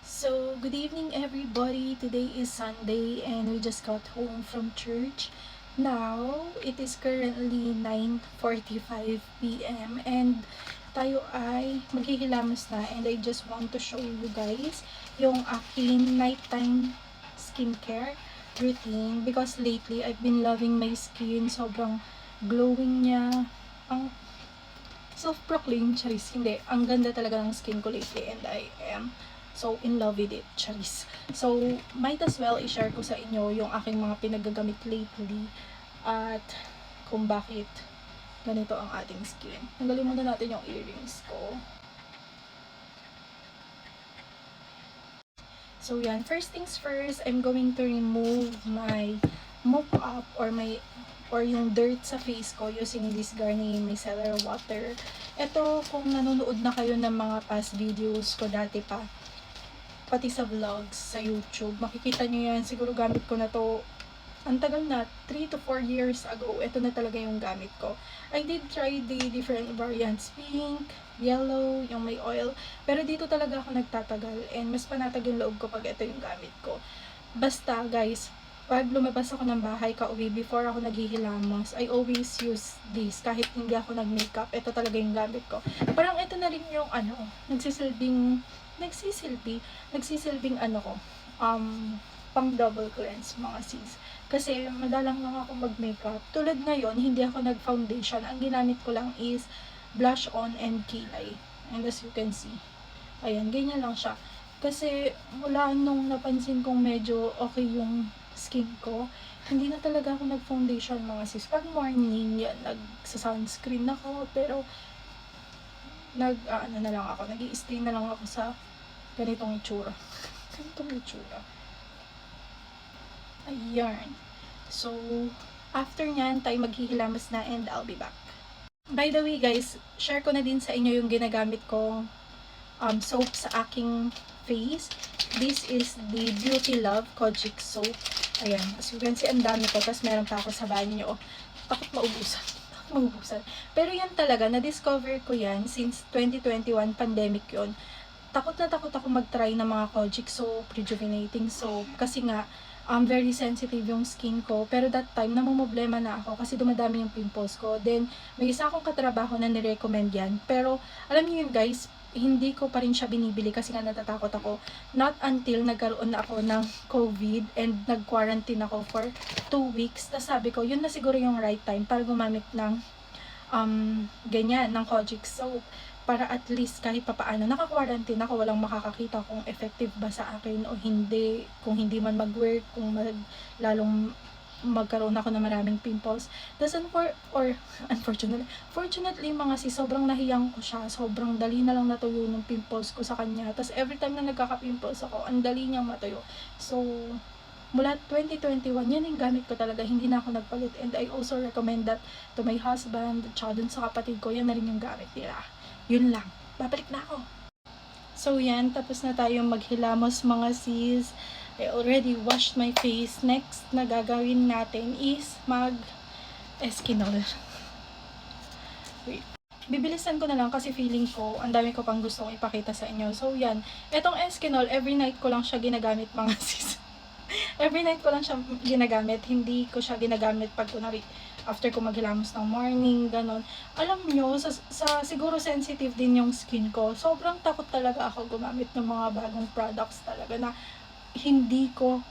So, good evening everybody. Today is Sunday and we just got home from church. Now, it is currently 9:45 p.m. and tayo ay maghihilamos na, and I just want to show you guys yung aking nighttime skincare routine because lately I've been loving my skin. Sobrang glowing niya. Ang self-proclaimed, charis, hindi. Ang ganda talaga ng skin ko lately and I am so in love with it, charis. So, might as well i-share ko sa inyo yung aking mga pinagagamit lately at kung bakit ganito ang ating skin. Tanggalin muna natin yung earrings ko. So, yan. First things first, I'm going to remove my mop-up or yung dirt sa face ko using this Garnier Micellar Water. Ito, kung nanonood na kayo ng mga past videos ko dati pa, pati sa vlogs sa YouTube, makikita nyo yan. Siguro gamit ko na to, ang tagal na, 3 to 4 years ago. Ito na talaga yung gamit ko. I did try the different variants, pink, yellow, yung may oil. Pero dito talaga ako nagtatagal and mas panatag yung loob ko pag ito yung gamit ko. Basta guys, pag lumabas ako ng bahay kauwi, before ako naghihilamos, I always use this. Kahit hindi ako nag-makeup, ito talaga yung gamit ko. Parang ito na rin yung nagsisilbing pang double cleanse mga sis. Kasi madalang lang ako mag-makeup. Tulad ngayon, hindi ako nag-foundation. Ang ginamit ko lang is blush on and kilay. And as you can see, ayan, ganyan lang siya. Kasi mula nung napansin kong medyo okay yung skin ko, hindi na talaga ako nag-foundation mga sis. Pag morning, yan, nag-sunscreen ako, pero nag-i-stay na lang ako sa ganitong itsura. Ganitong itsura. Ayan. So, after nyan, tayo maghihilamos na and I'll be back. By the way guys, share ko na din sa inyo yung ginagamit kong soap sa aking face. This is the Beauty Love Kojic soap. Ayan, as you can see, ang dami ko. Tapos meron pa ako sa banyo. Takot maubusan. Pero yan talaga, na-discover ko yan since 2021, pandemic yon. Takot na takot ako mag-try ng mga Kojic soap, rejuvenating soap. Kasi nga, very sensitive yung skin ko. Pero that time, namumblema na ako kasi dumadami yung pimples ko. Then, may isa akong katrabaho na nirecommend yan. Pero, alam niyo yun guys, hindi ko pa rin siya binibili kasi nga natatakot ako. Not until nagkaroon na ako ng COVID and nag-quarantine ako for 2 weeks. Tapos sabi ko, yun na siguro yung right time para gumamit ng ganyan, ng Kojic soap. Para at least kahit papaano, naka-quarantine ako, walang makakakita kung effective ba sa akin o hindi. Kung hindi man mag-work, kung lalong magkaroon ako ng maraming pimples. Fortunately mga sis, sobrang nahiyang ko siya. Sobrang dali na lang natuyo ng pimples ko sa kanya. Tapos every time na nagkaka-pimples ako, ang dali niyang matuyo. So, mula 2021, yan yung gamit ko talaga. Hindi na ako nagpalit. And I also recommend that to my husband, tsaka dun sa kapatid ko, yan na rin yung gamit nila. Yun lang. Babalik na ako. So, yan. Tapos na tayong maghilamos mga sis. I already washed my face. Next na gagawin natin is mag-eskinol. Wait. Bibilisan ko na lang kasi feeling ko, ang dami ko pang gustong ipakita sa inyo. So, yan. Etong eskinol, every night ko lang siya ginagamit mga sis. Every night ko lang siya ginagamit. Hindi ko siya ginagamit pag kunwari after ko maghilamos ng morning, ganon. Alam nyo, siguro sensitive din yung skin ko. Sobrang takot talaga ako gumamit ng mga bagong products talaga na hindi ko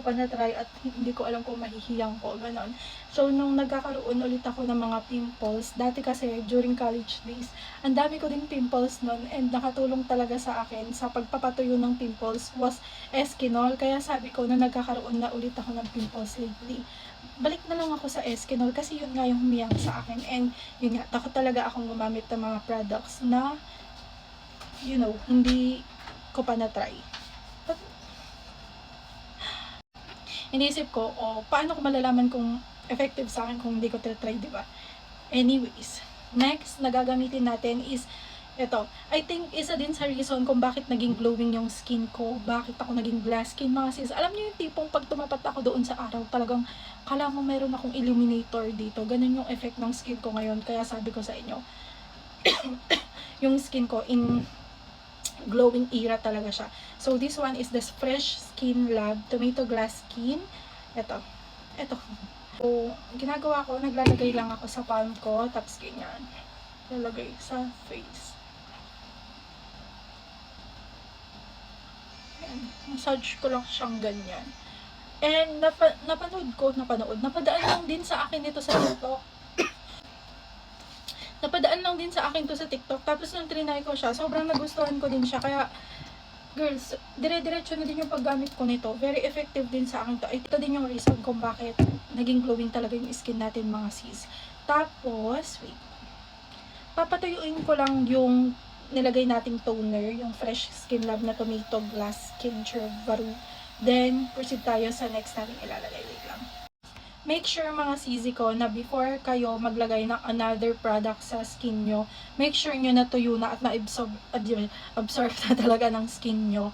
pa na-try at hindi ko alam kung mahihiyang ko, ganon. So, nung nagkakaroon ulit ako ng mga pimples, dati kasi during college days, ang dami ko din pimples nun and nakatulong talaga sa akin sa pagpapatuyo ng pimples was Eskinol. Kaya sabi ko na nagkakaroon na ulit ako ng pimples lately, balik na lang ako sa Eskinol kasi yun nga yung humiyang sa akin. And yun nga, takot talaga akong gumamit ng mga products na, hindi ko pa na-try. Iniisip ko, paano ko malalaman kung effective sa akin kung hindi ko try, diba? Anyways, next na gagamitin natin is ito. I think isa din sa reason kung bakit naging glowing yung skin ko, bakit ako naging glass skin mga sis. Alam niyo yung tipong pag tumapat ako doon sa araw, talagang kala mo meron akong illuminator dito. Ganun yung effect ng skin ko ngayon. Kaya sabi ko sa inyo, yung skin ko glowing era talaga siya. So, this one is the Fresh Skin Lab Tomato Glass Skin. Ito. So, ginagawa ko, naglalagay lang ako sa palm ko, tapos ganyan. Lalagay sa face. Ayan. Massage ko lang siyang ganyan. And, napadaan lang din sa akin ito sa TikTok. Napadaan lang din sa akin to sa TikTok. Tapos nung trinay ko siya, sobrang nagustuhan ko din siya. Kaya, girls, dire-diretso na din yung paggamit ko nito. Very effective din sa akin to. Ito din yung reason kung bakit naging glowing talaga yung skin natin, mga sis. Tapos, wait. Papatuyuin ko lang yung nilagay nating toner, yung Fresh Skin Lab na Tomato Glass Skin Varu. Then, proceed tayo sa next nating ilalagay. Wait lang. Make sure, mga sisi ko, na before kayo maglagay ng another product sa skin nyo, make sure nyo na tuyo na at na-absorb na talaga ng skin nyo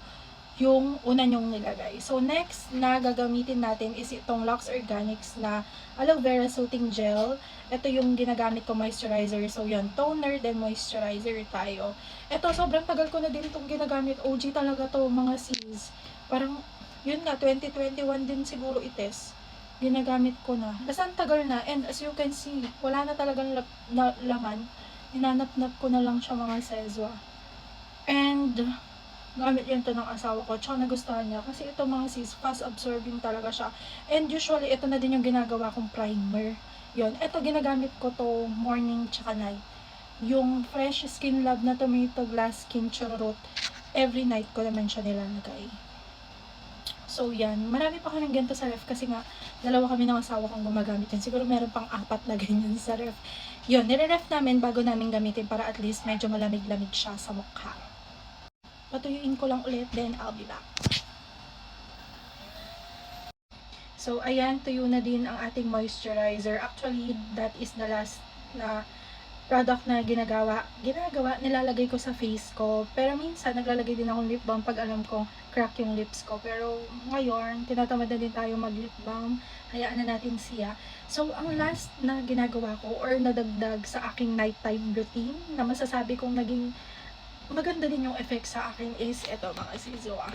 yung una nyong nilagay. So, next na gagamitin natin is itong Lux Organics na aloe vera soothing gel. Ito yung ginagamit ko moisturizer. So, yun, toner, then moisturizer tayo. Ito, sobrang tagal ko na din itong ginagamit. OG talaga to, mga sis. Parang, yun nga, 2021 din siguro ites. Ginagamit ko na. Basta ang tagal na. And as you can see, wala na talagang laman. Hinanap-nap ko na lang siya, mga sezwa. And, gamit yun to ng asawa ko. Tsaka nagustuhan niya. Kasi ito, mga sis, fast absorbing talaga siya. And usually, ito na din yung ginagawa kong primer. Yun. Ito, ginagamit ko to morning tsaka night. Yung Fresh Skin Lab na Tomato Glass Skin Churrot, every night ko naman siya nilalagay. So, yan. Marami pa kaming ganito sa ref kasi nga, dalawa kami ng asawa kong gumagamit yan. Siguro meron pang 4 na ganyan sa ref. Yun, nire-ref namin bago namin gamitin para at least medyo malamig-lamig siya sa mukha. Patuyuin ko lang ulit, then I'll be back. So, ayan, tuyo na din ang ating moisturizer. Actually, that is the last na product na nilalagay ko sa face ko. Pero minsan, naglalagay din akong lip balm pag alam kong crack yung lips ko. Pero ngayon, tinatamad na din tayo mag-lip balm. Hayaan na natin siya. So, ang last na ginagawa ko or nadagdag sa aking nighttime routine na masasabi kong naging maganda din yung effect sa akin is ito, mga sizoa.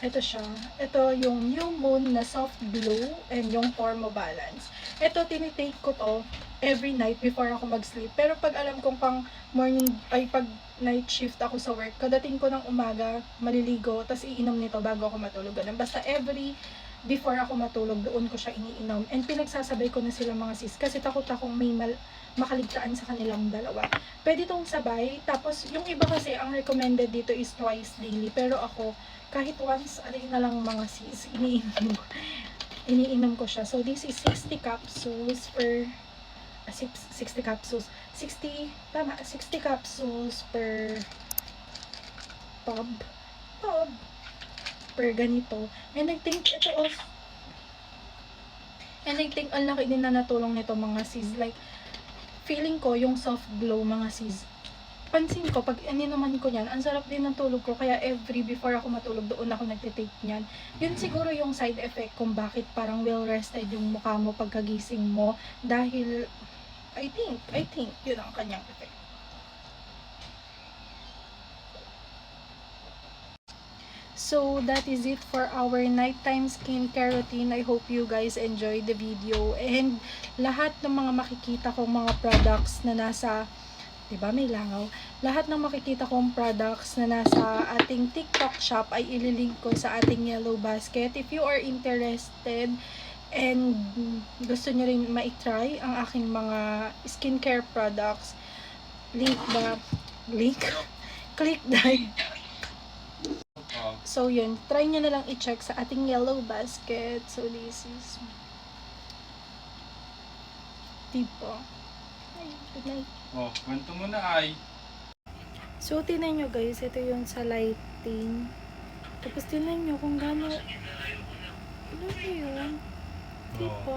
Ito siya. Ito yung New Moon na Soft Glow and yung Formo Balance. Ito, tinitake ko to every night before ako mag-sleep. Pero pag alam kong pag night shift ako sa work, kadating ko ng umaga, maliligo, tas iinom nito bago ako matulog. Basta before ako matulog, doon ko siya iniinom. And pinagsasabay ko na sila, mga sis, kasi takot akong may makaligtaan sa kanilang dalawa. Pwede itong sabay. Tapos, yung iba kasi, ang recommended dito is twice daily. Pero ako, kahit once a day na lang, mga sis, iniinom ko siya. So, this is 60 capsules per 60 capsules. 60 capsules per tub per ganito. And I think ito also, and I think ang laki din na natulong nito, mga sis. Like, feeling ko yung soft glow, mga sis. Pansin ko, pag naman ko yan, ang sarap din ng tulog ko. Kaya before ako matulog, doon ako nagtitake niyan. Yun siguro yung side effect kung bakit parang well-rested yung mukha mo pagkagising mo. Dahil, I think, yun ang kanyang effect. So, that is it for our nighttime skincare routine. I hope you guys enjoyed the video. And lahat ng mga makikita kong mga products na nasa, diba may langaw? Lahat ng makikita kong products na nasa ating TikTok shop ay ililink ko sa ating yellow basket. If you are interested and gusto nyo rin ma-try ang aking mga skincare products, click the so yun, try nyo na lang i-check sa ating yellow basket. So this is tipo. Ay, good night. Oh, kwento mo na ay. So tinan nyo guys, ito yung sa lighting. Tapos tinan nyo kung gaano, ano yun? Tipo.